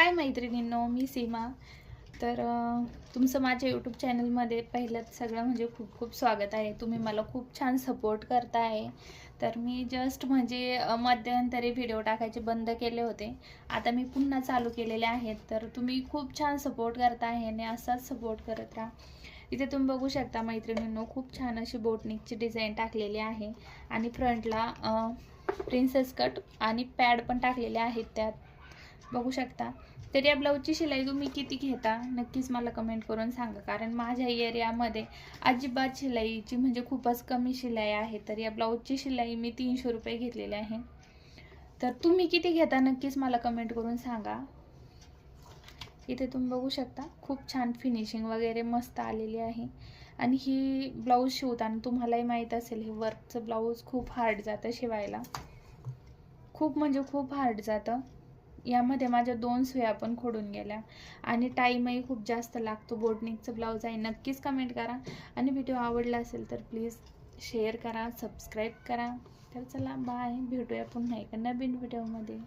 हाय मैत्रिणींनो, मी सीमा. तर तुमचं माझ्या यूट्यूब चॅनलमध्ये पहिल्यात सगळं म्हणजे खूप खूप स्वागत आहे. तुम्ही मला खूप छान सपोर्ट करता आहे. तर मी जस्ट म्हणजे मध्यंतरी व्हिडिओ टाकायचे बंद केले होते. आता मी पुन्हा चालू केलेले आहेत. तर तुम्ही खूप छान सपोर्ट करता आहे आणि असाच सपोर्ट करत राहा. इथे तुम्ही बघू शकता मैत्रिणींनो, खूप छान अशी बोटनिकची डिझाईन टाकलेली आहे आणि फ्रंटला प्रिन्सेस कट आणि पॅड पण टाकलेले आहेत. त्यात बघू शकता. तर या ब्लाऊजची शिलाई तुम्ही किती घेता नक्कीच मला कमेंट करून सांगा, कारण माझ्या एरियामध्ये अजिबात शिलाईची म्हणजे खूपच कमी शिलाई आहे. तर या ब्लाऊजची शिलाई मी 300 रुपये घेतलेली आहे. तर तुम्ही किती घेता नक्कीच मला कमेंट करून सांगा. इथे तुम्ही बघू शकता, खूप छान फिनिशिंग वगैरे मस्त आलेली आहे. आणि ही ब्लाऊज शिवताना तुम्हालाही माहीत असेल, हे वर्कचं ब्लाऊज खूप हार्ड जातं शिवायला, खूप म्हणजे खूप हार्ड जातं. यामध्ये माझ्या 2 सुया पण खोडून गेल्या आणि टाईमही खूप जास्त लागतो. बोटनिकचं ब्लाऊज आहे. नक्कीच कमेंट करा आणि व्हिडिओ आवडला असेल तर प्लीज शेअर करा, सबस्क्राईब करा. तर चला बाय, भेटूया पुन्हा एका नवीन व्हिडिओमध्ये.